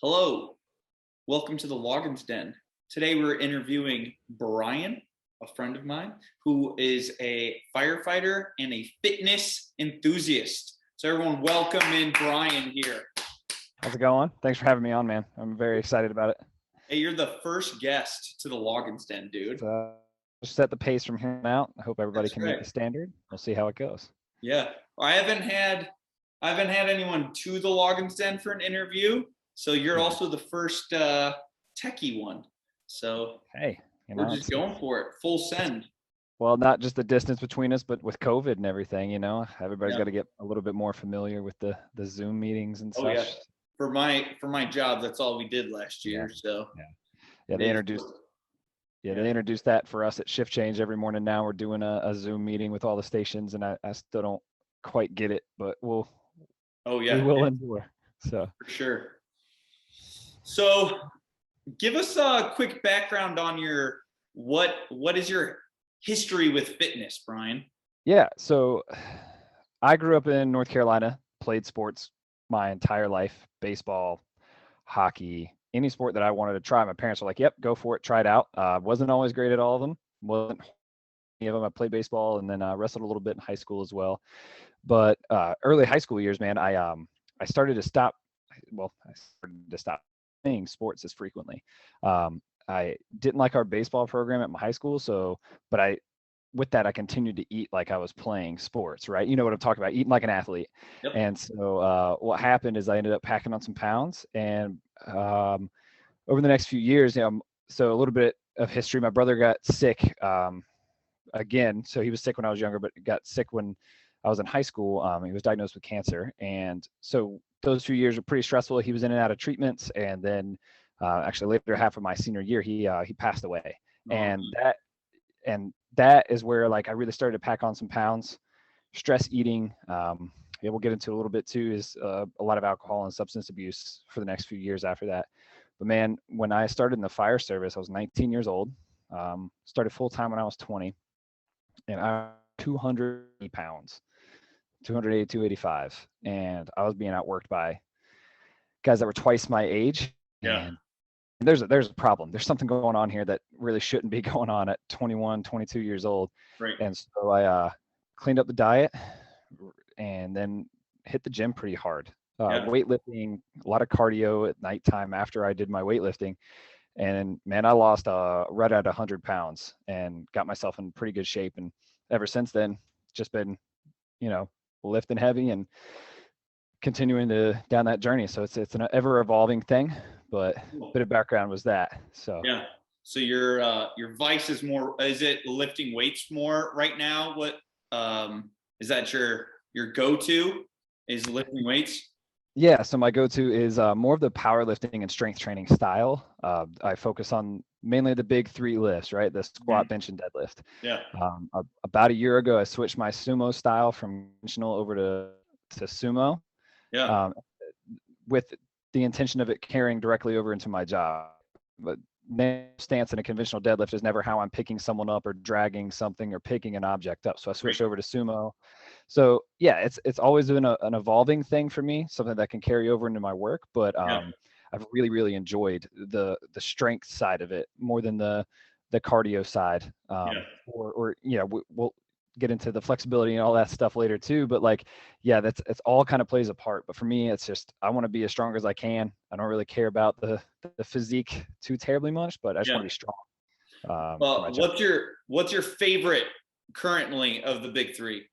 Hello, welcome to the Loggins Den. Today we're interviewing Brian, a friend of mine, who is a firefighter and a fitness enthusiast. So everyone welcome in Brian here. How's it going? Thanks for having me on, man. I'm very excited about it. Hey, you're the first guest to the Loggins Den, dude. Just set the pace from here on out. I hope everybody can meet the standard. We'll see how it goes. Yeah, I haven't had anyone to the Loggins Den for an interview. So you're also the first techie one. So hey, we're just going for it, full send. Well, not just the distance between us, but with COVID and everything, everybody's got to get a little bit more familiar with the Zoom meetings and such. Yeah. For my job, that's all we did last year. So they introduced that for us at Shift Change every morning. Now we're doing a Zoom meeting with all the stations, and I still don't quite get it, but we will endure. So for sure. So give us a quick background on what is your history with fitness, Brian? Yeah, so I grew up in North Carolina, played sports my entire life, baseball, hockey, any sport that I wanted to try. My parents were like, yep, go for it, try it out. Wasn't always great at all of them. Wasn't any of them. I played baseball and then wrestled a little bit in high school as well. But early high school years, man, I started to stop playing sports as frequently. I didn't like our baseball program at my high school, but with that, I continued to eat like I was playing sports, right? You know what I'm talking about, eating like an athlete. Yep. And so what happened is I ended up packing on some pounds, and over the next few years, so a little bit of history, my brother got sick again. So he was sick when I was younger, but got sick when I was in high school. He was diagnosed with cancer. And so those few years were pretty stressful. He was in and out of treatments. And then actually later half of my senior year, he passed away. And that is where I really started to pack on some pounds. Stress eating, we'll get into a little bit too, is a lot of alcohol and substance abuse for the next few years after that. But man, when I started in the fire service, I was 19 years old. Started full time when I was 20, and I was 280 pounds, 280, 285, and I was being outworked by guys that were twice my age. Yeah. And there's a problem. There's something going on here that really shouldn't be going on at 21, 22 years old. Right. And so I cleaned up the diet and then hit the gym pretty hard. Weightlifting, a lot of cardio at nighttime after I did my weightlifting. And man, I lost right at 100 pounds and got myself in pretty good shape. And ever since then, just been, lifting heavy and continuing down that journey. So it's an ever evolving thing, but a bit of background was that. So yeah. So your vice is it lifting weights more right now? What is that your go-to is lifting weights? Yeah, so my go-to is more of the powerlifting and strength training style. I focus on mainly the big three lifts, right? The squat, bench, and deadlift. Yeah. About a year ago, I switched my sumo style from conventional over to sumo. Yeah. With the intention of it carrying directly over into my job. But stance in a conventional deadlift is never how I'm picking someone up or dragging something or picking an object up. So I switched over to sumo. So yeah, it's always been an evolving thing for me, something that can carry over into my work. But I've really, really enjoyed the strength side of it more than the cardio side. We'll get into the flexibility and all that stuff later too. But it's all kind of plays a part. But for me, it's just I want to be as strong as I can. I don't really care about the physique too terribly much, but I just want to be strong. Well, what's your favorite currently of the big three?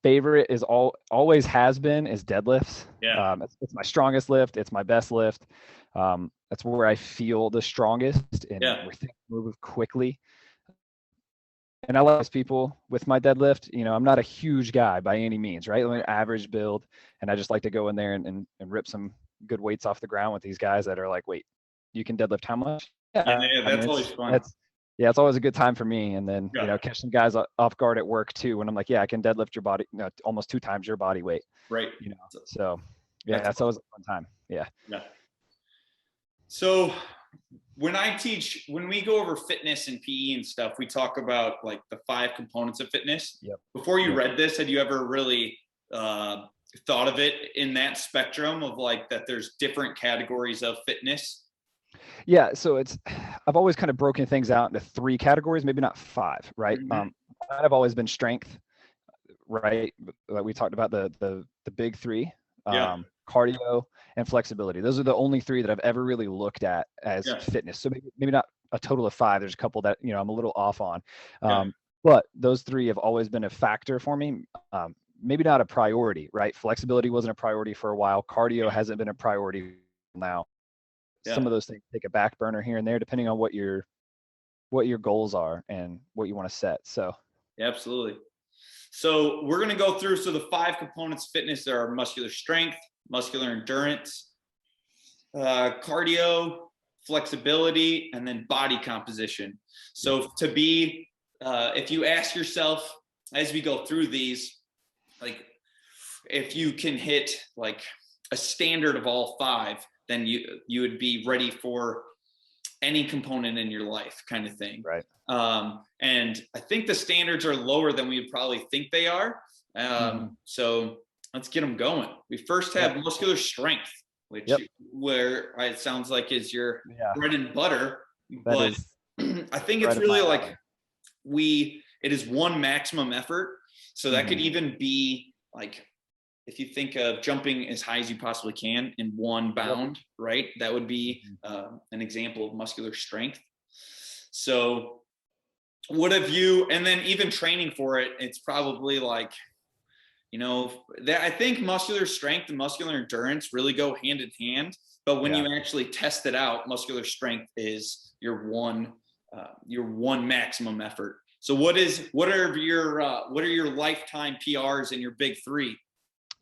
Favorite is always has been is deadlifts. Yeah. It's my strongest lift. It's my best lift. That's where I feel the strongest and where things move quickly. And I like people with my deadlift. I'm not a huge guy by any means, right? I'm an average build, and I just like to go in there and rip some good weights off the ground with these guys that are like, wait, you can deadlift how much? That's always fun. It's always a good time for me. And then, catch some guys off guard at work too, when I'm like, I can deadlift your body, almost 2 times your body weight. Right. So that's always a fun time. Yeah. Yeah. So when we go over fitness and PE and stuff, we talk about the 5 components of fitness. Yep. Before you read this, had you ever really thought of it in that spectrum of like that there's different categories of fitness? Yeah, so I've always kind of broken things out into 3 categories, maybe not 5, right? Mm-hmm. I've always been strength, right? Like we talked about the big 3, Yeah. cardio and flexibility. Those are the only 3 that I've ever really looked at as Yeah. fitness. So maybe not a total of 5. There's a couple that, I'm a little off on. Yeah. But those 3 have always been a factor for me. Maybe not a priority, right? Flexibility wasn't a priority for a while. Cardio hasn't been a priority now. Some Yeah. of those things take a back burner here and there, depending on what your goals are and what you want to set. So Yeah, absolutely. So we're going to go through. So the 5 components of fitness are muscular strength, muscular endurance, cardio, flexibility, and then body composition. So to be, if you ask yourself as we go through these, like if you can hit like a standard of all 5, then you would be ready for any component in your life, kind of thing. right. And I think the standards are lower than we would probably think they are. Mhm. So let's get them going. We first have muscular strength, which Yep. where it sounds like is your Yeah. bread and butter. That But is I think right it's up my really alley. like it is one maximum effort. So that could even be like, if you think of jumping as high as you possibly can in one bound, right? That would be an example of muscular strength. So what have you, and then even training for it, it's probably like, that I think muscular strength and muscular endurance really go hand in hand. But when you actually test it out, muscular strength is your one maximum effort. So what are your lifetime PRs and your big 3?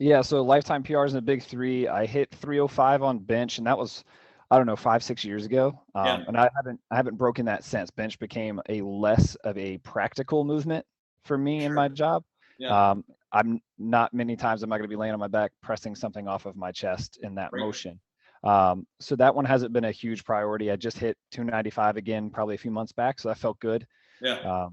Yeah, so lifetime PRs in the big 3. I hit 305 on bench, and that was, I don't know, 5-6 years ago. Yeah. And I haven't broken that since. Bench became a less of a practical movement for me in my job. Yeah. I'm not many times am I going to be laying on my back pressing something off of my chest in that Right. motion. So that one hasn't been a huge priority. I just hit 295 again, probably a few months back, so that felt good. Yeah.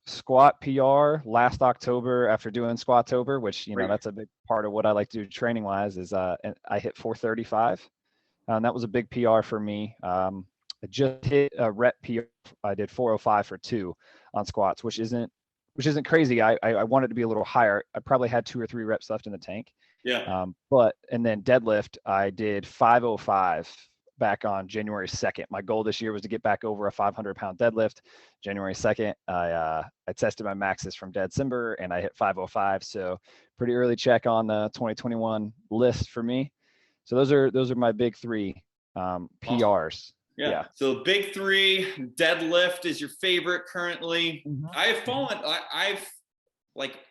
Squat PR last October after doing Squattober, which Right. that's a big part of what I like to do training wise, is and I hit 435, and that was a big PR for me. I just hit a rep PR. I did 405 for 2 on squats, which isn't crazy. I wanted to be a little higher. I probably had 2 or 3 reps left in the tank. Yeah. And then deadlift, I did 505 back on January 2nd. My goal this year was to get back over a 500-pound deadlift. January 2nd, I tested my maxes from December and I hit 505. So pretty early check on the 2021 list for me. So those are my big 3 PRs. Yeah. So big 3, deadlift is your favorite currently. Mm-hmm. I've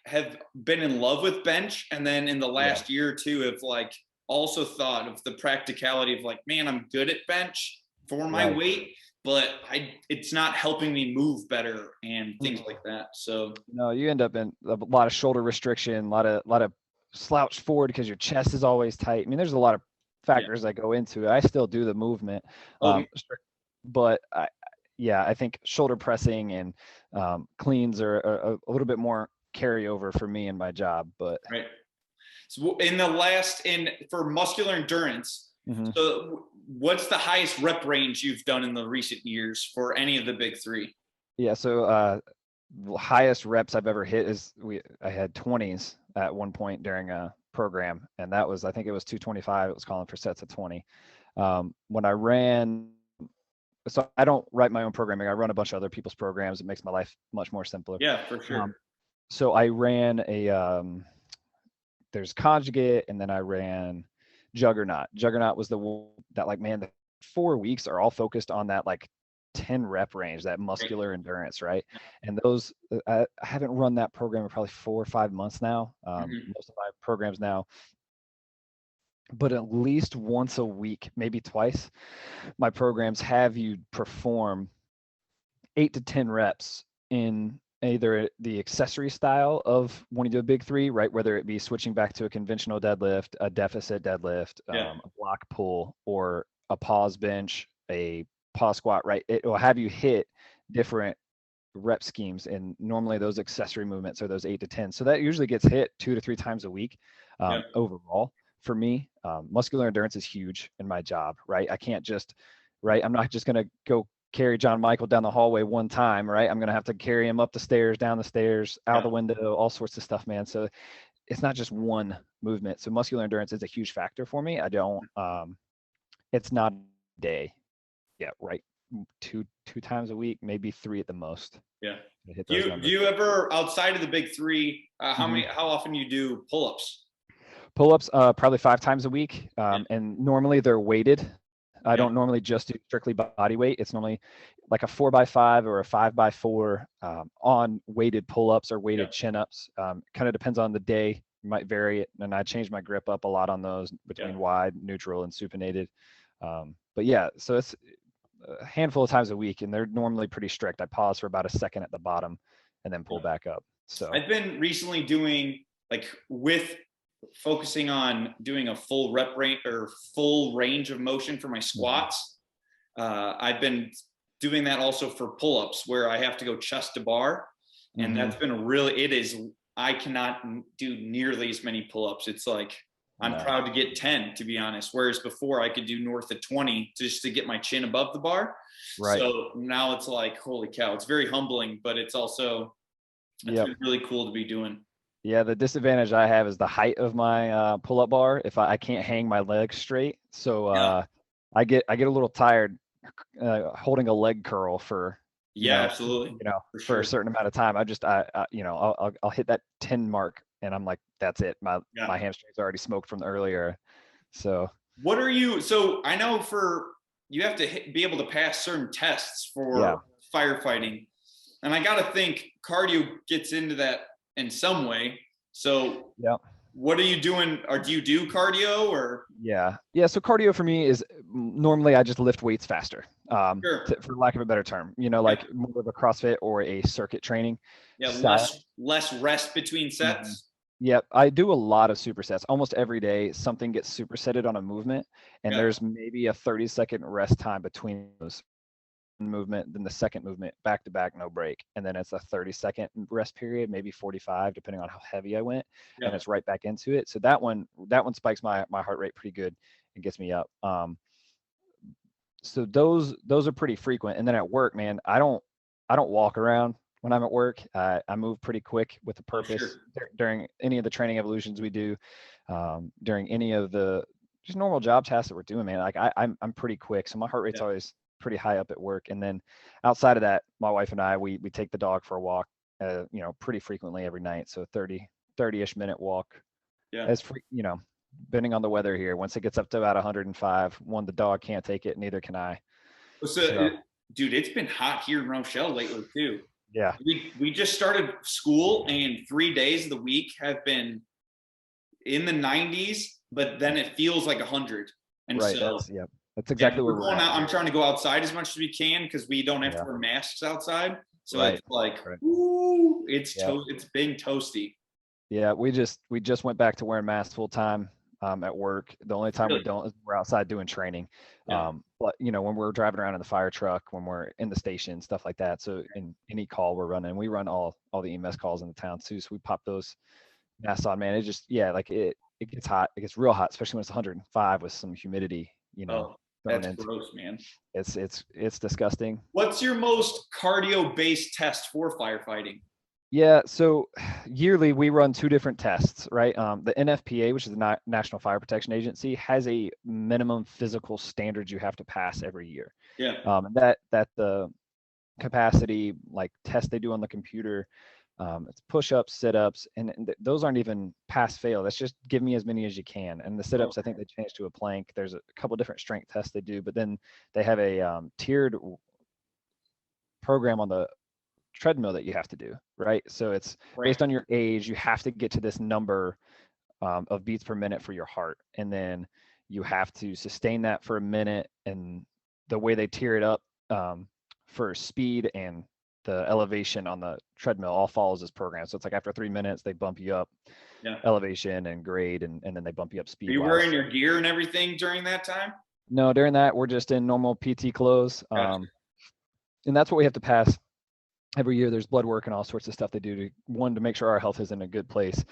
have been in love with bench, and then in the last year or 2 have like also thought of the practicality of like, man, I'm good at bench for my weight, but it's not helping me move better and things like that. So no, you end up in a lot of shoulder restriction, a lot of slouched forward because your chest is always tight. I mean, there's a lot of factors that go into it. I still do the movement, but I think shoulder pressing and cleans are a little bit more carryover for me in my job. But right. So for muscular endurance, so what's the highest rep range you've done in the recent years for any of the big 3? Yeah, so the highest reps I've ever hit is I had 20s at one point during a program, and that was, I think it was 225. It was calling for sets of 20. When I ran, so I don't write my own programming. I run a bunch of other people's programs. It makes my life much more simpler. Yeah, for sure. So I ran there's conjugate, and then I ran juggernaut. Juggernaut was the one that, like, man, the 4 weeks are all focused on that like 10 rep range, that muscular endurance, right? And those I haven't run that program in probably 4 or 5 months now. Most of my programs now, but at least once a week, maybe twice, my programs have you perform 8 to 10 reps in either the accessory style of when you do a big 3, right? Whether it be switching back to a conventional deadlift, a deficit deadlift, a block pull, or a pause bench, a pause squat, right? It will have you hit different rep schemes, and normally those accessory movements are those 8 to 10. So that usually gets hit 2 to 3 times a week. Yeah. overall for me. Muscular endurance is huge in my job, right? I can't just, right? I'm not just going to go carry John Michael down the hallway one time, right? I'm going to have to carry him up the stairs, down the stairs, out the window, all sorts of stuff, man. So it's not just one movement. So muscular endurance is a huge factor for me. I don't, it's not a day. Yeah, right. Two times a week, maybe 3 at the most. Yeah. To hit Do those you, numbers. do you ever, outside of the big three, Mhm. how often you do pull-ups? Pull-ups, probably 5 times a week, Yeah. and normally they're weighted. I don't normally just do strictly body weight. It's normally like a 4x5 or a 5x4 on weighted pull-ups or weighted chin-ups. Kind of depends on the day. Might vary it, and I change my grip up a lot on those between wide, neutral, and supinated. But yeah, so it's a handful of times a week, and they're normally pretty strict. I pause for about a second at the bottom, and then pull back up. So I've been recently doing with focusing on doing a full rep range or full range of motion for my squats. I've been doing that also for pull-ups where I have to go chest to bar. And that's been I cannot do nearly as many pull-ups. It's like, I'm proud to get 10, to be honest. Whereas before I could do north of 20 just to get my chin above the bar. Right. So now it's like, holy cow, it's very humbling, but it's also, it's been really cool to be doing. Yeah, the disadvantage I have is the height of my pull-up bar. If I can't hang my legs straight, so I get a little tired holding a leg curl for absolutely, for a certain amount of time. I'll hit that 10 mark and I'm like, that's it. My hamstrings already smoked from the earlier. So so I know you have to be able to pass certain tests for firefighting, and I got to think cardio gets into that in some way. So what are you doing? Or do you do cardio or? Yeah. So cardio for me is normally I just lift weights faster, for lack of a better term, like more of a CrossFit or a circuit training. Yeah. Style. Less rest between sets. Yep. I do a lot of supersets. Almost every day something gets supersetted on a movement, and there's maybe a 30-second rest time between those movement, then the second movement back to back, no break, and then it's a 30-second rest period, maybe 45 depending on how heavy I went, and it's right back into it. So that one spikes my heart rate pretty good and gets me up. So those are pretty frequent. And then at work, man, I don't walk around when I'm at work. I move pretty quick with a purpose. During any of the training evolutions we do, during any of the just normal job tasks that we're doing, man, like I'm pretty quick, so my heart rate's always pretty high up at work. And then outside of that, my wife and I, we take the dog for a walk, pretty frequently every night. So 30-ish minute walk. Depending on the weather here, once it gets up to about 105, the dog can't take it, neither can I. Dude, it's been hot here in Rochelle lately too. Yeah. We just started school, and 3 days of the week have been in the 90s, but then it feels like 100. And that's exactly what we're going out. I'm trying to go outside as much as we can because we don't have to wear masks outside. So it's like, ooh, it's being toasty. Yeah, we just went back to wearing masks full time at work. The only time we don't is we're outside doing training. But when we're driving around in the fire truck, when we're in the station, stuff like that. So in any call we're running, we run all the EMS calls in the town too. So we pop those masks on, man. It just it gets hot. It gets real hot, especially when it's 105 with some humidity. That's gross, man. It's disgusting. What's your most cardio-based test for firefighting? Yeah, so yearly we run 2 different tests, right? The NFPA, which is the National Fire Protection Agency, has a minimum physical standards you have to pass every year. Yeah. That the capacity like test they do on the computer, it's push-ups, sit-ups, and those aren't even pass-fail. That's just give me as many as you can. And the sit-ups, I think they changed to a plank. There's a couple different strength tests they do, but then they have a tiered program on the treadmill that you have to do, right? So it's based on your age. You have to get to this number of beats per minute for your heart, and then you have to sustain that for a minute. And the way they tier it up for speed and the elevation on the treadmill all follows this program. So it's like after 3 minutes, they bump you up elevation and grade, and then they bump you up speed. Are you wearing your gear and everything during that time? No, during that, we're just in normal PT clothes. And that's what we have to pass every year. There's blood work and all sorts of stuff they do to make sure our health is in a good place,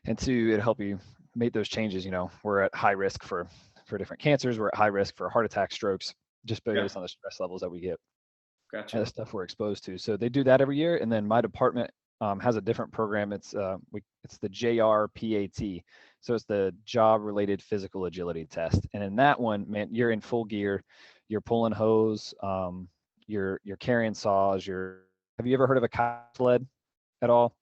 and 2, it'll help you made those changes, we're at high risk for different cancers. We're at high risk for heart attack, strokes, just Yeah. based on the stress levels that we get and Gotcha. the stuff we're exposed to. So they do that every year. And then my department has a different program. It's the JRPAT. So it's the job related physical agility test. And in that one, man, you're in full gear, you're pulling hose, you're carrying saws, have you ever heard of a cow sled at all?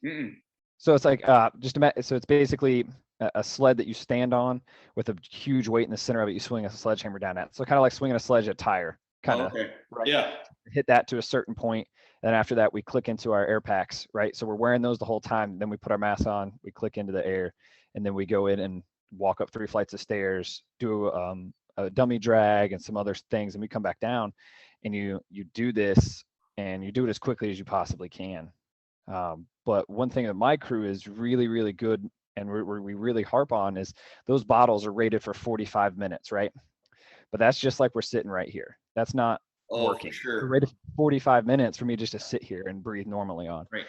Mm-mm. So it's like so it's basically a sled that you stand on with a huge weight in the center of it. You swing a sledgehammer down at. So kind of like swinging a sledge at tire, kind Oh, of, okay. right? Yeah. Hit that to a certain point, and after that we click into our air packs, right? So we're wearing those the whole time. Then we put our mask on, we click into the air, and then we go in and walk up 3 flights of stairs, do a dummy drag and some other things, and we come back down, and you do this, and you do it as quickly as you possibly can. But one thing that my crew is really, really good, and we really harp on, is those bottles are rated for 45 minutes, right? But that's just like we're sitting right here. That's not Oh, for working. They're sure. rated for 45 minutes for me just to sit here and breathe normally on. Right.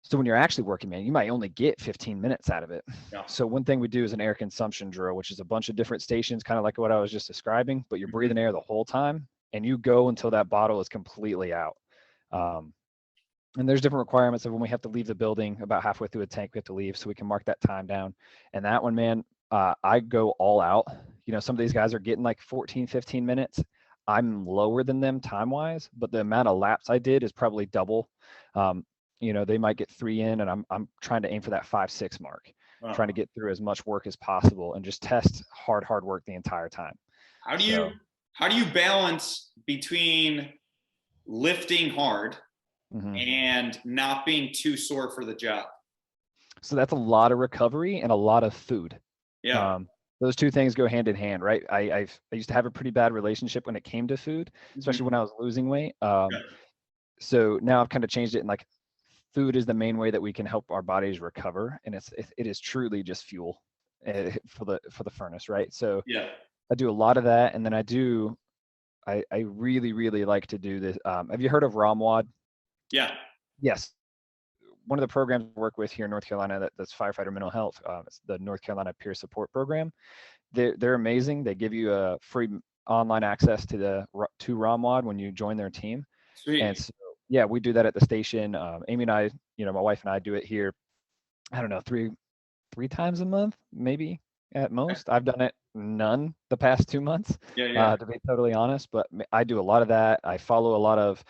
So when you're actually working, man, you might only get 15 minutes out of it. Yeah. So one thing we do is an air consumption drill, which is a bunch of different stations, kind of like what I was just describing, but you're breathing air the whole time, and you go until that bottle is completely out. And there's different requirements of when we have to leave the building. About halfway through a tank, we have to leave, so we can mark that time down. And that one, man, I go all out. Some of these guys are getting like 14, 15 minutes. I'm lower than them time wise, but the amount of laps I did is probably double. They might get 3 in, and I'm trying to aim for that 5, 6 mark, trying to get through as much work as possible and just test hard work the entire time. How do you balance between lifting hard and not being too sore for the job? So that's a lot of recovery and a lot of food. Yeah. Those two things go hand in hand, right? I used to have a pretty bad relationship when it came to food, especially when I was losing weight. So now I've kind of changed it, and like, food is the main way that we can help our bodies recover, and it is truly just fuel for the furnace, right? So Yeah. I do a lot of that, and then I really, really like to do this. Have you heard of ROMWAD? Yeah. Yes. One of the programs I work with here in North Carolina that's firefighter mental health. It's the North Carolina Peer Support Program. They're amazing. They give you a free online access to ROMWAD when you join their team. Sweet. And so, yeah, we do that at the station. Amy and I, my wife and I do it here. I don't know, three times a month, maybe at most. I've done it none the past 2 months, Yeah. to be totally honest. But I do a lot of that. I follow a lot of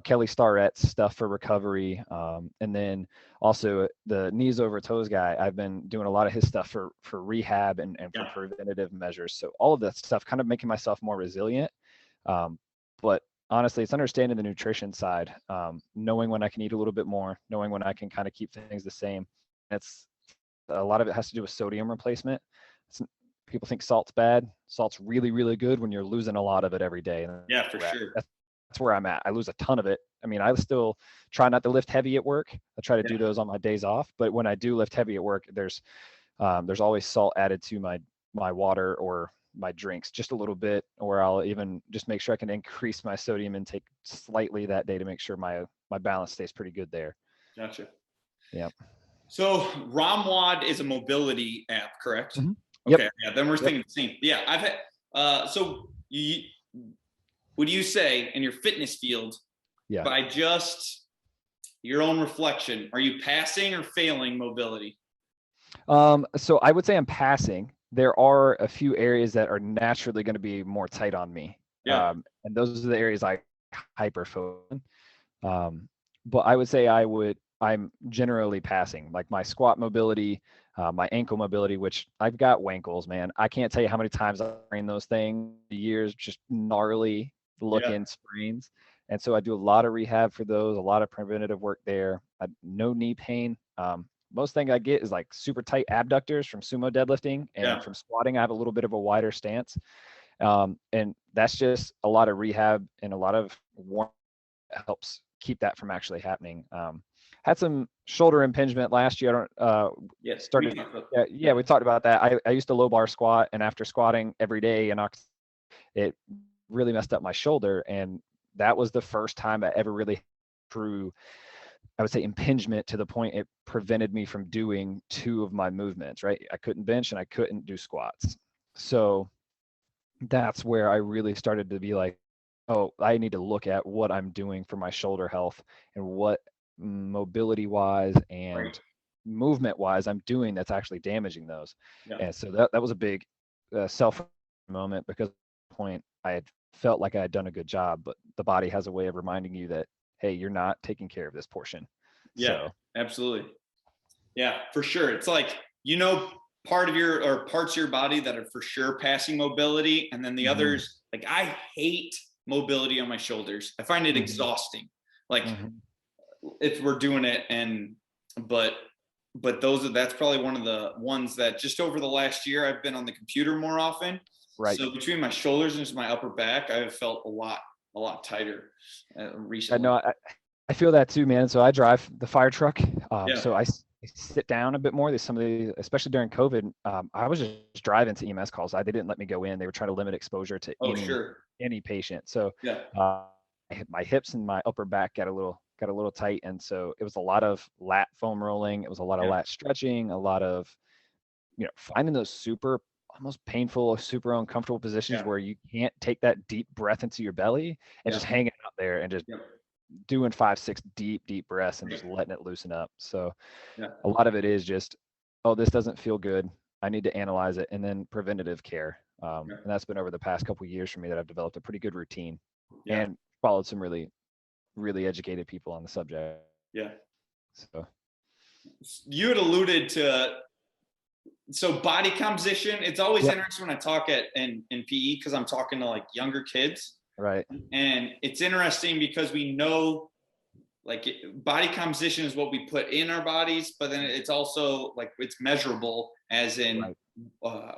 Kelly Starrett's stuff for recovery, and then also the knees over toes guy. I've been doing a lot of his stuff for rehab and for preventative measures. So all of that stuff, kind of making myself more resilient. But honestly, it's understanding the nutrition side, knowing when I can eat a little bit more, knowing when I can kind of keep things the same. It's a lot of it has to do with sodium replacement. People think salt's bad. Salt's really, really good when you're losing a lot of it every day. Yeah, for sure. That's where I'm at. I lose a ton of it. I mean, I still try not to lift heavy at work. I try to do those on my days off. But when I do lift heavy at work, there's always salt added to my water or my drinks, just a little bit, or I'll even just make sure I can increase my sodium intake slightly that day to make sure my balance stays pretty good there. Gotcha. Yeah. So ROMWAD is a mobility app, correct? Mm-hmm. Okay. Yep. Yeah. Then we're thinking the same. Yeah. I've had. So would you say in your fitness field, by just your own reflection, are you passing or failing mobility? So I would say I'm passing. There are a few areas that are naturally going to be more tight on me. Yeah. And those are the areas I hyper focus on. But I would say I'm generally passing, like my squat mobility, my ankle mobility, which I've got wankles, man. I can't tell you how many times I've trained those things, years, just gnarly looking sprains. And so I do a lot of rehab for those, a lot of preventative work there. No knee pain. Most thing I get is like super tight abductors from sumo deadlifting, and from squatting, I have a little bit of a wider stance. And that's just a lot of rehab and a lot of warm helps keep that from actually happening. Had some shoulder impingement last year. We talked about that. I used to low bar squat, and after squatting every day, and it really messed up my shoulder. And that was the first time I ever really true. I would say impingement to the point it prevented me from doing 2 of my movements, right? I couldn't bench and I couldn't do squats. So that's where I really started to be like, oh, I need to look at what I'm doing for my shoulder health and what mobility wise Right. and movement wise I'm doing that's actually damaging those. Yeah. And so that was a big self moment, because at that point I had felt like I had done a good job, but the body has a way of reminding you that, hey, you're not taking care of this portion. Yeah, So absolutely. Yeah, for sure. It's like, part of your or parts of your body that are for sure passing mobility. And then the mhm, others, like I hate mobility on my shoulders. I find it mhm, exhausting. Like mhm. if we're doing it but that's probably one of the ones that just over the last year I've been on the computer more often. Right. So between my shoulders and my upper back, I've felt a lot tighter I recently. know. I feel that too, man. So I drive the fire truck. Yeah. So I sit down a bit more. There's some of the, especially during COVID, I was just driving to EMS calls. They didn't let me go in. They were trying to limit exposure to Oh, sure. any patient. So Yeah. uh, my hips and my upper back got a little tight, and so it was a lot of lat foam rolling. It was a lot of Yeah. lat stretching. A lot of finding those super almost painful, super uncomfortable positions Yeah. where you can't take that deep breath into your belly and Yeah. just hanging out there and just Yeah. doing 5, 6 deep breaths and Right. just letting it loosen up. So Yeah. a lot of it is just, oh, this doesn't feel good. I need to analyze it, and then preventative care. Yeah. And that's been over the past couple of years for me that I've developed a pretty good routine Yeah. and followed some really educated people on the subject. Yeah. So You had alluded to, so body composition. It's always yep, interesting when I talk in PE because I'm talking to like younger kids, right. and it's interesting because we know like body composition is what we put in our bodies, but then it's also like it's measurable as in Right. uh,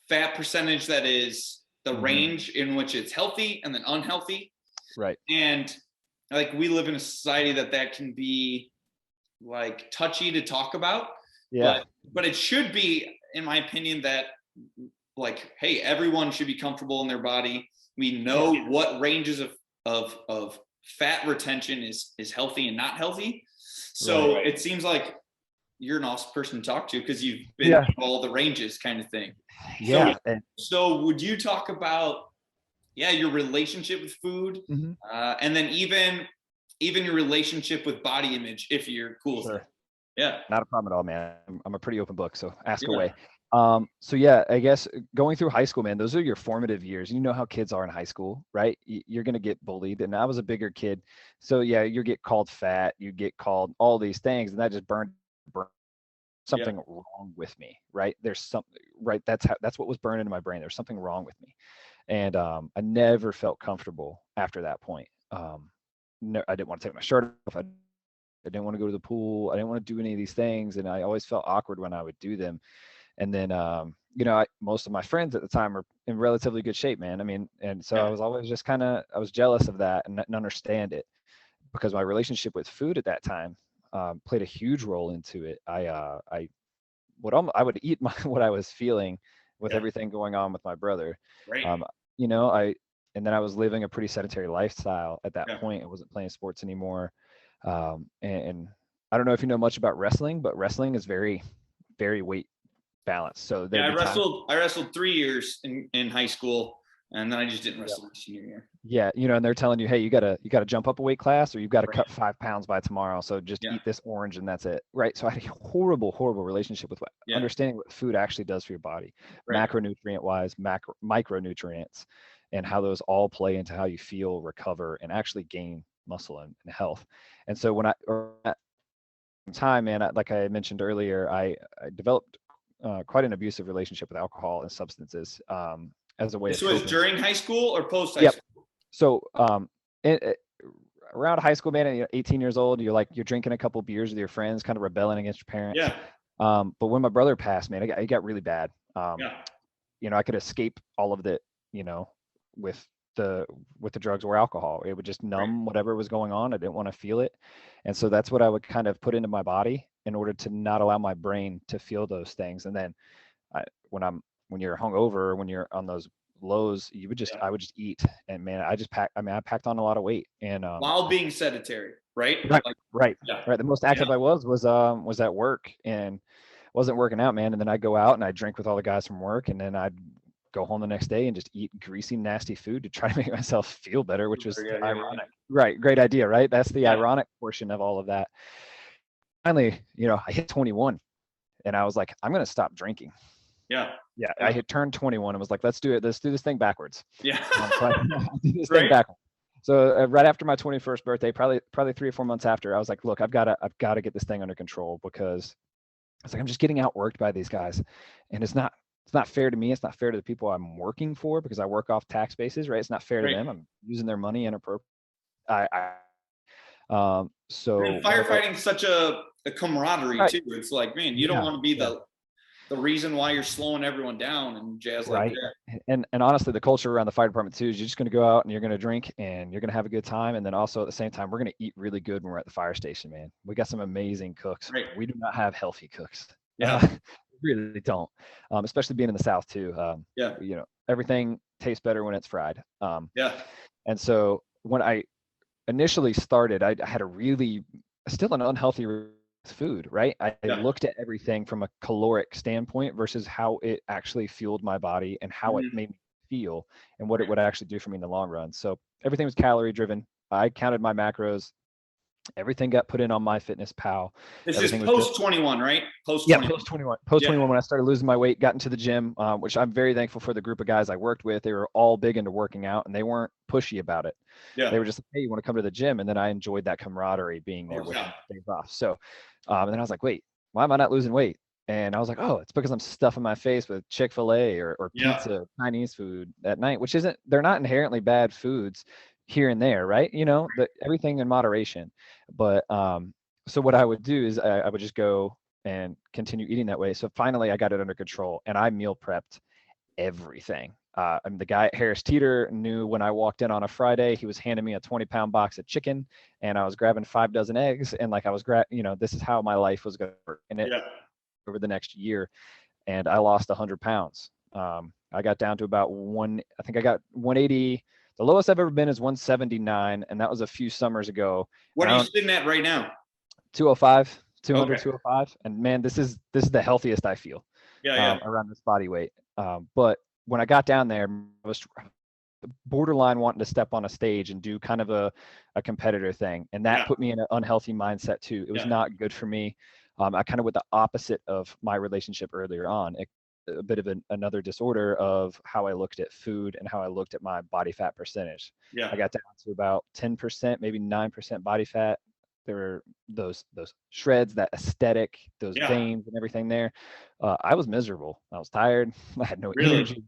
fat percentage that is the Hmm. range in which it's healthy and then unhealthy. Right. And like we live in a society that can be like touchy to talk about, Yeah. but it should be, in my opinion, that like, hey, everyone should be comfortable in their body. We know Yeah. what ranges of fat retention is healthy and not healthy. Right. So it seems like you're an awesome person to talk to because you've been Yeah. through all the ranges kind of thing. So Yeah. And so would you talk about, yeah, your relationship with food, mhm, and then even your relationship with body image, if you're cool with it? sure. Yeah. Not a problem at all, man. I'm a pretty open book, so ask Yeah. away. So yeah, I guess going through high school, man, those are your formative years. You know how kids are in high school, right? You're gonna get bullied, and I was a bigger kid, so yeah, you get called fat, you get called all these things, and that just burned Yeah. something wrong with me, right? There's something, right? That's what was burned into my brain. There's something wrong with me, and I never felt comfortable after that point. No, I didn't want to take my shirt off. I didn't want to go to the pool. I didn't want to do any of these things, and I always felt awkward when I would do them. And then, most of my friends at the time were in relatively good shape, man. I mean, and so I Yeah. was always just I was jealous of that and didn't understand it, because my relationship with food at that time played a huge role into it. I would eat what I was feeling with Yeah. everything going on with my brother. Right. Um, and then I was living a pretty sedentary lifestyle at that Yeah. point. I wasn't playing sports anymore. And I don't know if you know much about wrestling, but wrestling is very, very weight balanced. So Yeah. there'd be times. I wrestled 3 years in high school, and then I just didn't Yep. wrestle my senior year. Yeah, and they're telling you, hey, you gotta jump up a weight class, or you've got to Right. cut 5 pounds by tomorrow. So just Yeah. eat this orange and that's it, right? So I had a horrible, horrible relationship with Yeah. understanding what food actually does for your body, Right. macronutrient wise, micronutrients, and how those all play into how you feel, recover, and actually gain muscle and health. And so at the time, man, like I mentioned earlier, I developed quite an abusive relationship with alcohol and substances as a way of This was coping. during high school or post high Yep. school? So around high school, man, 18 years old, you're drinking a couple beers with your friends, kind of rebelling against your parents. Yeah. But when my brother passed, man, it got really bad. Yeah. I could escape all of it, you know, with the drugs or alcohol. It would just Right. numb whatever was going on. I didn't want to feel it. And so that's what I would kind of put into my body in order to not allow my brain to feel those things. And then I, when you're hungover, when you're on those lows, I would just eat, and man, I packed on a lot of weight, and while being sedentary, right? right, Like, right, yeah, right. The most active I was at work, and wasn't working out, man. And then I'd go out and I'd drink with all the guys from work, and then I'd go home the next day and just eat greasy, nasty food to try to make myself feel better, which was ironic. Right, great idea, right? That's the ironic portion of all of that. Finally, I hit 21, and I was like, I'm gonna stop drinking. Yeah. I had turned 21 and was like, let's do this thing backwards. Yeah. So I do this thing backwards. So right after my 21st birthday, probably 3 or 4 months after, I was like, look, I've got to get this thing under control, because it's like I'm just getting outworked by these guys, and it's not fair to me. It's not fair to the people I'm working for, because I work off tax bases, right? It's not fair to them. I'm using their money inappropriately. So and firefighting's such a camaraderie too. It's like, man, you don't want to be the reason why you're slowing everyone down and jazz like that. And honestly, the culture around the fire department too is you're just going to go out and you're going to drink and you're going to have a good time. And then also at the same time, we're going to eat really good when we're at the fire station, man. We got some amazing cooks. Right. We do not have healthy cooks. Yeah. We really don't. Especially being in the South too. Everything tastes better when it's fried. And so when I initially started, I had still an unhealthy food, right? I looked at everything from a caloric standpoint versus how it actually fueled my body and how it made me feel and what it would actually do for me in the long run. So everything was calorie driven. I counted my macros. Everything got put in on MyFitnessPal. This is post 21, right? Post 21. Post 21, when I started losing my weight, got into the gym, which I'm very thankful for the group of guys I worked with. They were all big into working out, and they weren't pushy about it. They were just like, hey, you want to come to the gym? And then I enjoyed that camaraderie being there with them days off. So, and then I was like, wait, why am I not losing weight? And I was like, oh, it's because I'm stuffing my face with Chick-fil-A or pizza, Chinese food at night, which they're not inherently bad foods here and there, right? Everything in moderation. But so what I would do is I would just go and continue eating that way. So finally I got it under control, and I meal prepped everything. The guy at Harris Teeter knew when I walked in on a Friday, he was handing me a 20-pound box of chicken, and I was grabbing 5 dozen eggs, and like I was this is how my life was going to work in it over the next year. And I lost 100 pounds. I got down to about I think I got 180. The lowest I've ever been is 179, and that was a few summers ago. What are you sitting at right now? 205, 200, 205. And man, this is the healthiest I feel around this body weight. But when I got down there, I was borderline wanting to step on a stage and do kind of a competitor thing. And that put me in an unhealthy mindset too. It was not good for me. I kind of went the opposite of my relationship earlier on. A bit of another disorder of how I looked at food and how I looked at my body fat percentage. I got down to about 10%, maybe 9% body fat. There were those shreds, that aesthetic, those veins and everything there. I was miserable. I was tired. I had no energy.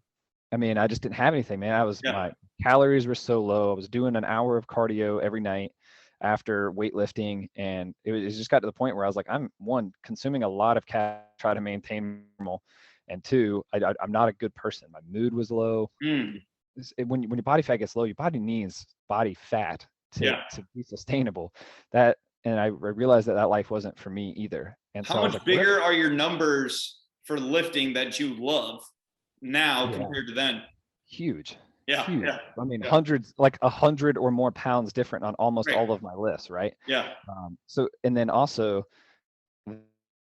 I mean, I just didn't have anything, man. My calories were so low. I was doing an hour of cardio every night after weightlifting, and it just got to the point where I was like, I'm consuming a lot of calories to try to maintain normal. And 2, I'm not a good person. My mood was low. When your body fat gets low, your body needs body fat to be sustainable. And I realized that life wasn't for me either. And how much bigger are your numbers for lifting that you love now compared to then? Huge. Huge. I mean, hundreds, like 100 or more pounds different on almost all of my lists, right? So, and then also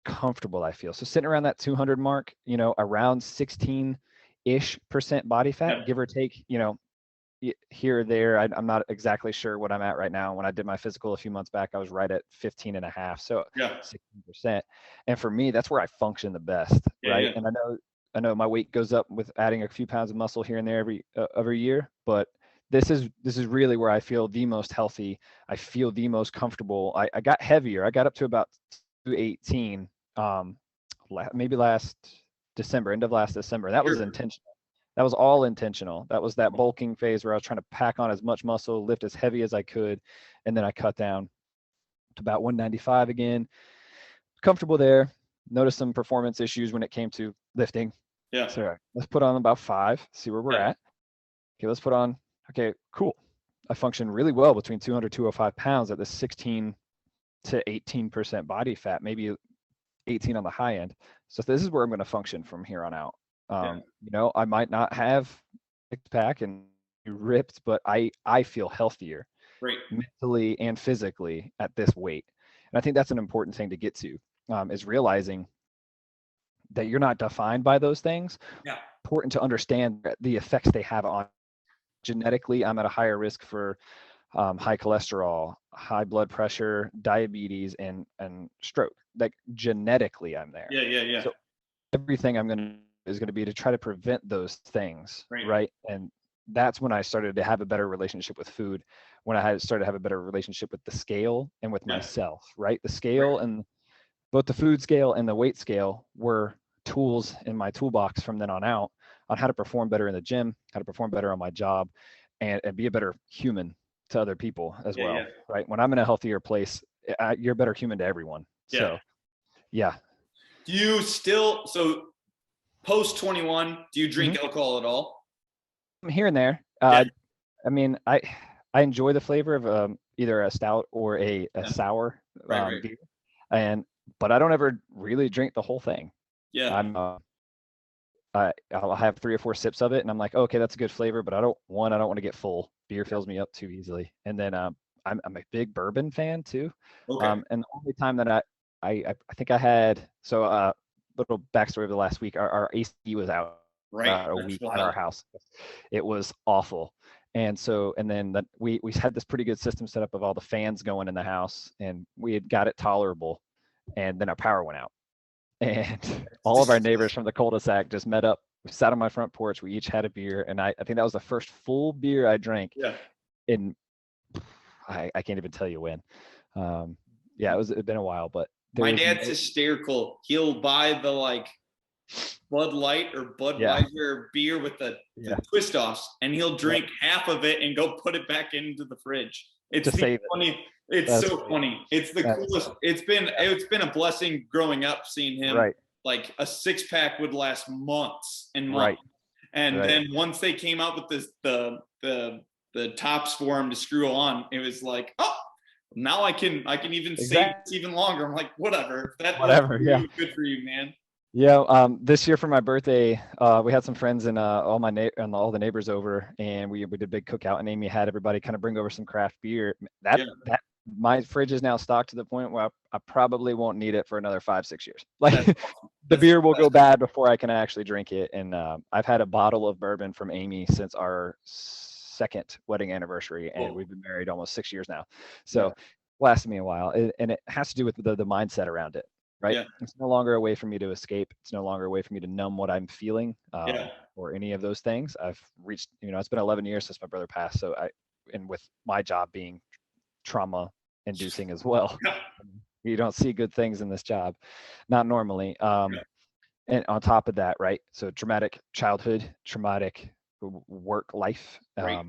comfortable I feel. So sitting around that 200 mark, around 16-ish% body fat, give or take, here or there. I'm not exactly sure what I'm at right now. When I did my physical a few months back, I was right at 15.5, so 16%. And for me, that's where I function the best, right? And I know my weight goes up with adding a few pounds of muscle here and there every year, but this is really where I feel the most healthy. I feel the most comfortable. I got heavier. I got up to about 218 maybe last December, end of last December. That was intentional. That was all intentional. That was that bulking phase where I was trying to pack on as much muscle, lift as heavy as I could, and then I cut down to about 195 again. Comfortable there. Noticed some performance issues when it came to lifting. So let's put on about 5, see where we're at. Okay, let's put on, okay, cool. I function really well between 200, 205 pounds at the 16 to 18% body fat, maybe 18 on the high end. So this is where I'm going to function from here on out. I might not have six pack and ripped, but I feel healthier Right. mentally and physically at this weight. And I think that's an important thing to get to, is realizing that you're not defined by those things. Yeah. Important to understand the effects they have on genetically. I'm at a higher risk for high cholesterol, high blood pressure, diabetes, and stroke. Like genetically, I'm there. Yeah. Yeah. Yeah. So everything I'm going to is going to be to try to prevent those things, Right. right? And that's when I started to have a better relationship with food. When I had started to have a better relationship with the scale and with Yeah. myself, right? The scale Right. and both the food scale and the weight scale were tools in my toolbox from then on out on how to perform better in the gym, how to perform better on my job, and be a better human to other people as Yeah. well, Yeah. right? When I'm in a healthier place, you're a better human to everyone. Yeah. So, yeah. Do you still, so post 21, do you drink Mhm. alcohol at all? Here and there. Yeah. I mean, I enjoy the flavor of either a stout or a Yeah. sour Right. Right. beer, but I don't ever really drink the whole thing. Yeah. I'm I'll have 3 or 4 sips of it, and I'm like, okay, that's a good flavor, but I don't want to get full. Beer fills me up too easily. And then I'm a big bourbon fan too. Okay. And the only time that I think I had little backstory of the last week, our AC was out Right. about a That's week at our wild. house. It was awful. And then we had this pretty good system set up of all the fans going in the house, and we had got it tolerable, and then our power went out. And all of our neighbors from the cul-de-sac just met up. We sat on my front porch. We each had a beer, and I think that was the first full beer I drank Yeah. in I can't even tell you when. Yeah, it'd been a while, but My there's dad's hysterical. He'll buy the like Bud Light or yeah, Budweiser beer with the yeah, twist offs, and he'll yep. drink half of it and go put it back into the fridge. It's Just the save it. funny. It's That's so great. funny. It's the That is coolest. funny. It's been a blessing growing up seeing him. Right, Like a 6-pack would last months and months. right, And right. then once they came out with this the tops for him to screw on, it was like, oh, now I can even save Exactly. this even longer. I'm like, whatever. If that works Whatever. for Yeah. you, good for you, man. Yeah, this year for my birthday, we had some friends and all the neighbors over, and we did a big cookout. And Amy had everybody kind of bring over some craft beer. That Yeah. that my fridge is now stocked to the point where I probably won't need it for another 5-6 years. Like That's awesome. the That's beer will go best. bad before I can actually drink it. And I've had a bottle of bourbon from Amy since our second wedding anniversary, and Cool. we've been married almost 6 years now. Yeah. So lasted me a while, and it has to do with the mindset around it. Right. Yeah. It's no longer a way for me to escape. It's no longer a way for me to numb what I'm feeling, Yeah. or any of those things. I've reached, it's been 11 years since my brother passed. So and with my job being trauma inducing as well, Yeah. you don't see good things in this job, not normally. Yeah. And on top of that, right. So traumatic childhood, traumatic work life. Right.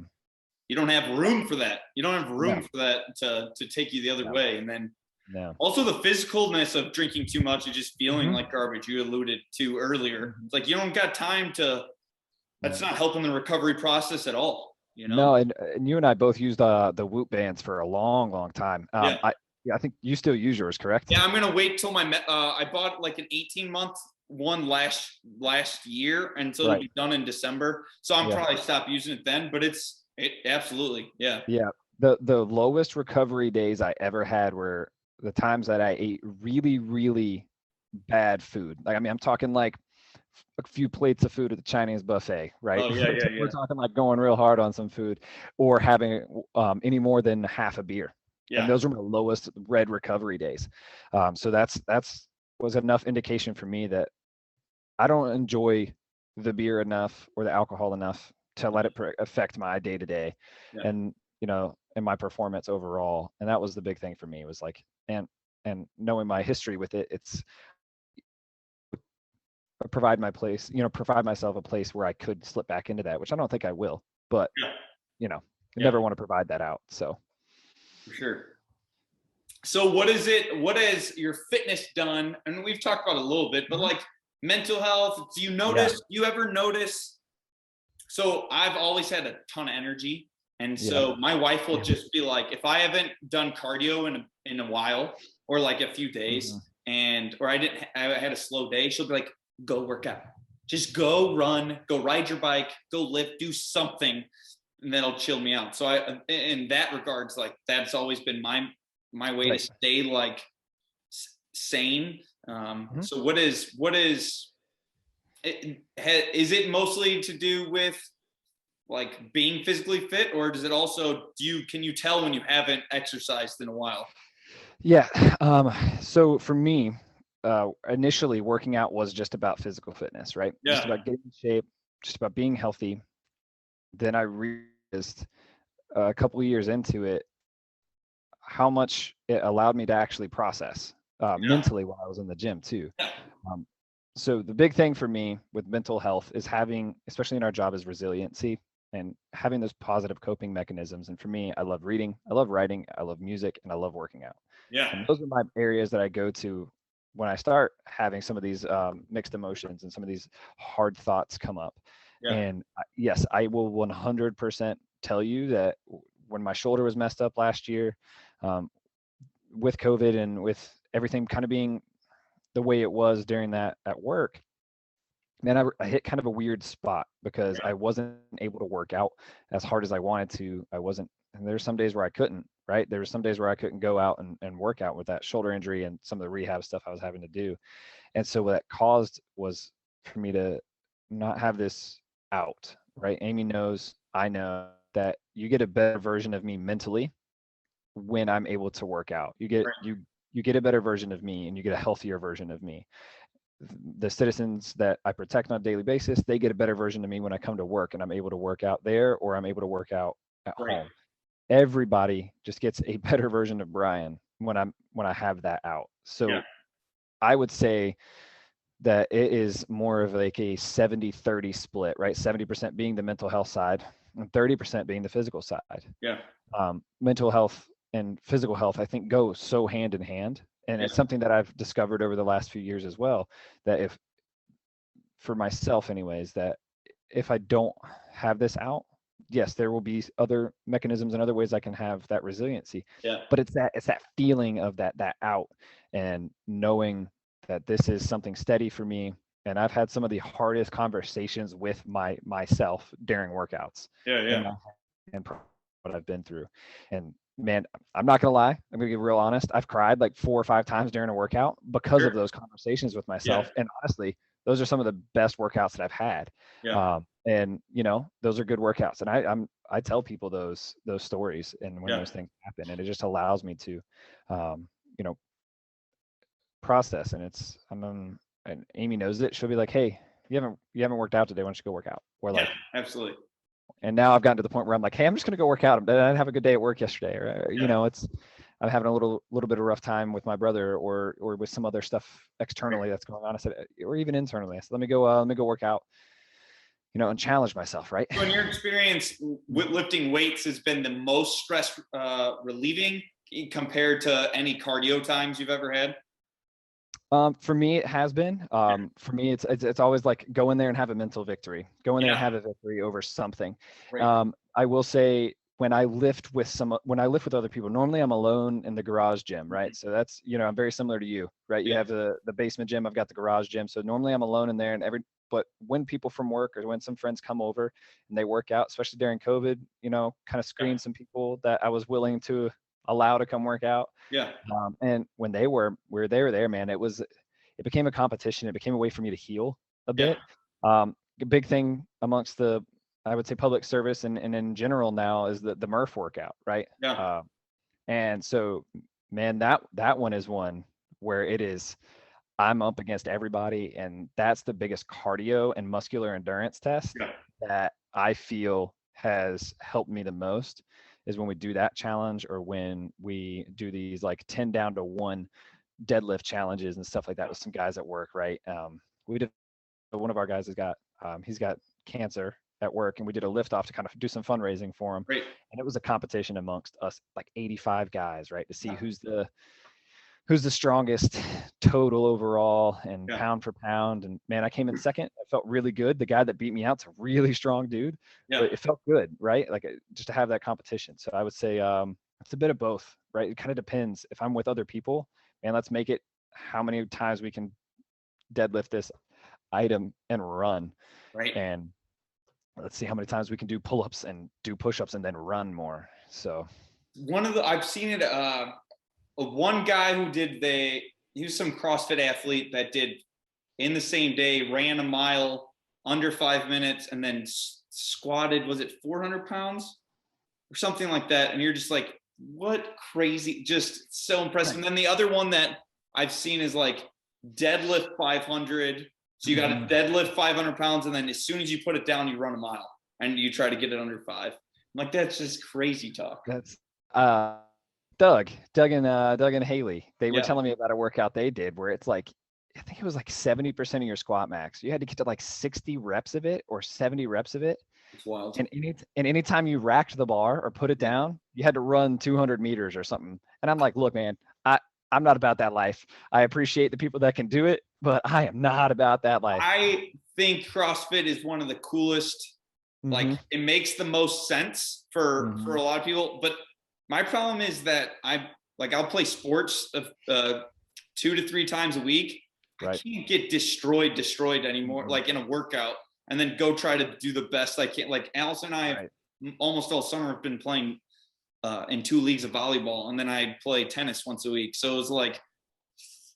You don't have room for that. You don't have room No. for that to take you the other No. way. And then No. also the physicalness of drinking too much and just feeling Mhm. like garbage you alluded to earlier. Mhm. It's like you don't got time to, that's No. not helping the recovery process at all, No, and you and I both used the Whoop bands for a long, long time. Yeah. I think you still use yours, correct? Yeah, I'm gonna wait till I bought like an 18-month one last year, and so it'll Right. be done in December. So I'm Yeah. probably stop using it then, but it absolutely, yeah. Yeah. The lowest recovery days I ever had were the times that I ate really, really bad food. Like, I mean, I'm talking like a few plates of food at the Chinese buffet, right? Oh yeah, yeah, We're yeah. talking like going real hard on some food, or having any more than half a beer. And Yeah. those were my lowest red recovery days. So that's was enough indication for me that I don't enjoy the beer enough or the alcohol enough to let it affect my day to day, Yeah. and and my performance overall. And that was the big thing for me, was like, and knowing my history with it, it's provide myself a place where I could slip back into that, which I don't think I will, but Yeah. I Yeah. never want to provide that out. So For sure. So what has your fitness done? And we've talked about it a little bit, but Mhm. like mental health, do you ever notice? So I've always had a ton of energy. And so my wife will Yeah. just be like, if I haven't done cardio in a while, or like a few days, Mhm. or I had a slow day, she'll be like, go work out. just go run, go ride your bike, go lift, do something, and that'll chill me out. So in that regards, like that's always been my way to Right. stay like sane. Mhm. So is it mostly to do with like being physically fit, or does it also can you tell when you haven't exercised in a while? Yeah. So for me, initially working out was just about physical fitness, right? Just Yeah, about getting in shape, just about being healthy. Then I realized a couple of years into it how much it allowed me to actually process yeah, mentally while I was in the gym too. yeah, Um, so the big thing for me with mental health is having, especially in our job, is resiliency and having those positive coping mechanisms. And for me, I love reading, I love writing, I love music, and I love working out. yeah, And those are my areas that I go to when I start having some of these mixed emotions and some of these hard thoughts come up. yeah. And yes, I will 100% tell you that when my shoulder was messed up last year, um, with COVID and with everything kind of being the way it was during that at work, man, I hit kind of a weird spot because I wasn't able to work out as hard as I wanted to. I wasn't, and there's some days where I couldn't, right? There were some days where I couldn't go out and work out with that shoulder injury and some of the rehab stuff I was having to do. And so what that caused was for me to not have this out, right? Amy knows, I know that you get a better version of me mentally when I'm able to work out. You get a better version of me and you get a healthier version of me. The citizens that I protect on a daily basis, they get a better version of me when I come to work and I'm able to work out there or I'm able to work out at Right. home. Everybody just gets a better version of Brian when I have that out. Yeah. So I would say that it is more of like a 70-30 split, right? 70% being the mental health side and 30% being the physical side. Yeah. Mental health and physical health, I think, go so hand in hand. And Yeah. it's something that I've discovered over the last few years as well, that if, for myself anyways, that if I don't have this out, yes, there will be other mechanisms and other ways I can have that resiliency. Yeah. But it's that feeling of that out and knowing that this is something steady for me. And I've had some of the hardest conversations with myself during workouts Yeah. in Yeah. my and what I've been through. And man, I'm not gonna lie, I'm gonna be real honest. I've cried like 4 or 5 times during a workout because of Sure. those conversations with Yeah. myself. And honestly, those are some of the best workouts that I've had. Yeah. And those are good workouts. And I tell people those stories and when Yeah. those things happen, and it just allows me to, um, you know, process. And and Amy knows it. She'll be like, "Hey, you haven't worked out today. Why don't you go work out?" Or Yeah. like, Absolutely. and now I've gotten to the point where I'm like, "Hey, I'm just gonna go work out. I didn't have a good day at work yesterday." Or Yeah. I'm having a little bit of rough time with my brother or with some other stuff Right. externally that's going on. I said, or even internally. I said, let me go work out, and challenge myself, right? So in your experience, lifting weights has been the most stress relieving compared to any cardio times you've ever had? For me, it has been. For me, it's always like go in there and have a mental victory. Go in there and Yeah. have a victory over something. Right. I will say when I lift with other people, normally I'm alone in the garage gym, right? So that's I'm very similar to you, right? You Yeah. have the basement gym, I've got the garage gym. So normally I'm alone in there, but when people from work or when some friends come over and they work out, especially during COVID, kind of Yeah. screened some people that I was willing to allow to come work out. Yeah. And when they were there, man, it became a competition. It became a way for me to heal a Yeah. bit. A big thing amongst I would say public service and in general now is the Murph workout, right? Yeah. And so, man, that one is one where I'm up against everybody, and that's the biggest cardio and muscular endurance test Yeah. that I feel has helped me the most is when we do that challenge or when we do these like 10 down to 1 deadlift challenges and stuff like that with some guys at work, right? We did One of our guys he's got cancer at work, and we did a lift off to kind of do some fundraising for him. Great. And it was a competition amongst us, like 85 guys, right, to see who's the strongest total overall and Yeah. pound for pound. And man, I came in second. I felt really good. The guy that beat me out's a really strong dude, Yeah. but it felt good, right? Like just to have that competition. So I would say it's a bit of both, right? It kind of depends. If I'm with other people, man, let's make it how many times we can deadlift this item and run. Right. And let's see how many times we can do pull-ups and do push-ups and then run more. So I've seen it. One guy who he was some CrossFit athlete that did in the same day, ran a mile under 5 minutes and then squatted, was it 400 pounds or something like that? And you're just like, what crazy, just so impressive. And then the other one that I've seen is like deadlift 500. So you got to deadlift 500 pounds. And then as soon as you put it down, you run a mile and you try to get it under 5. I'm like, that's just crazy talk. that's Doug and Haley. They were telling me about a workout they did where it's like, I think it was like 70% of your squat max. You had to get to like 60 reps of it or 70 reps of it. It's wild. And anytime you racked the bar or put it down, you had to run 200 meters or something. And I'm like, look, man, I'm not about that life. I appreciate the people that can do it, but I am not about that life. I think CrossFit is one of the coolest. Like it makes the most sense for a lot of people. But my problem is that I'll play sports 2 to 3 times a week. I can't get destroyed anymore, like in a workout, and then go try to do the best I can. Like Allison and I have almost all summer have been playing in 2 leagues of volleyball, and then I play tennis once a week. So it was like,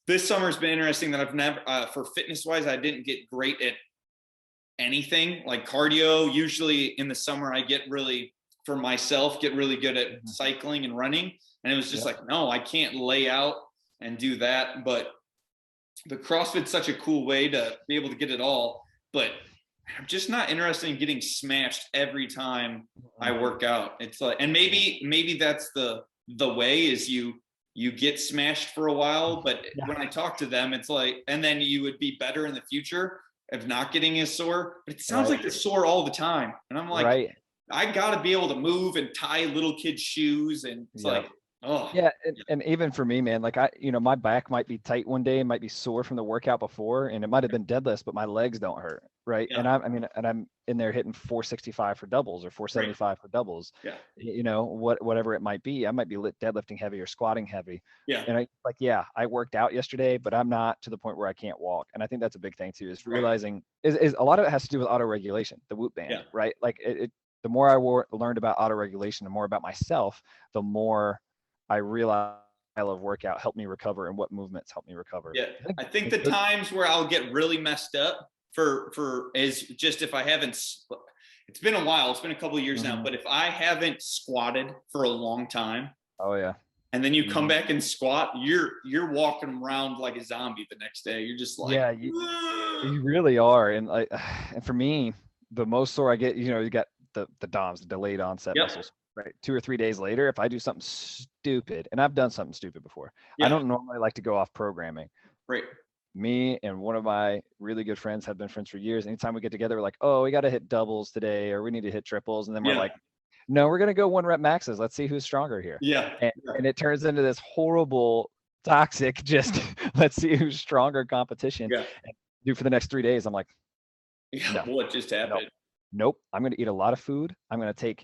this summer's been interesting that I've never, for fitness wise, I didn't get great at anything like cardio. Usually in the summer, I get really good at cycling and running. And it was just like, no, I can't lay out and do that. But the CrossFit's such a cool way to be able to get it all, but I'm just not interested in getting smashed every time I work out. It's like, and maybe that's the way is you get smashed for a while, but when I talk to them, it's like, and then you would be better in the future of not getting as sore, but it sounds like they're sore all the time. And I'm like, I got to be able to move and tie little kids' shoes. And it's like, oh yeah. And even for me, man, like my back might be tight one day, it might be sore from the workout before, and it might've been deadlifts, but my legs don't hurt. Right. And I'm in there hitting 465 for doubles or 475 for doubles, whatever it might be. I might be deadlifting heavy or squatting heavy. Yeah. And I worked out yesterday, but I'm not to the point where I can't walk. And I think that's a big thing too, is realizing is a lot of it has to do with auto regulation, the Whoop band, right? Like the more I learned about auto regulation, the more about myself, the more I realized of workout helped me recover and what movements help me recover. Yeah. I think the times where I'll get really messed up is just if I haven't, it's been a while, it's been a couple of years now, but if I haven't squatted for a long time. Oh yeah. And then you come back and squat, you're walking around like a zombie the next day. You're just like, yeah, you really are. And and for me, the most sore I get, you got the DOMs, the delayed onset muscles. Right. 2 or 3 days later, if I do something stupid, and I've done something stupid before, I don't normally like to go off programming. Right. Me and one of my really good friends have been friends for years. Anytime we get together, we're like, oh, we got to hit doubles today, or we need to hit triples. And then we're like, no, we're going to go 1 rep maxes. Let's see who's stronger here. Yeah. And it turns into this horrible, toxic, just let's see who's stronger competition. Yeah. And do for the next 3 days. I'm like, what just happened? Nope. I'm going to eat a lot of food. I'm going to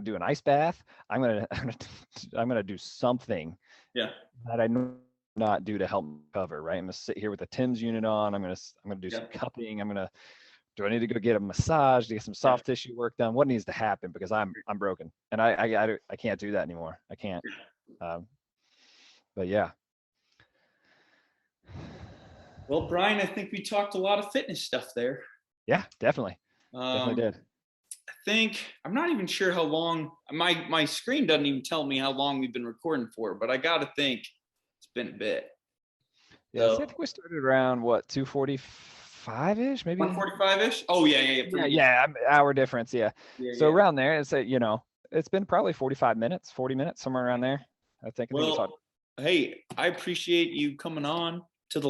do an ice bath. I'm going to do something that I not do to help recover. Right. I'm going to sit here with a Tim's unit on. I'm going to do some cupping. Do I need to go get a massage to get some soft tissue work done? What needs to happen? Because I'm broken and I can't do that anymore. I can't. But yeah. Well, Brian, I think we talked a lot of fitness stuff there. Yeah, definitely. Definitely did. I think I'm not even sure how long my screen doesn't even tell me how long we've been recording for, but I got to think it's been a bit. Yeah, so I think we started around 2:45-ish, maybe 1:45-ish. Oh yeah, hour difference. Yeah. So around there, it's it's been probably 45 minutes, 40 minutes, somewhere around there. I think. Well, hey, I appreciate you coming on to the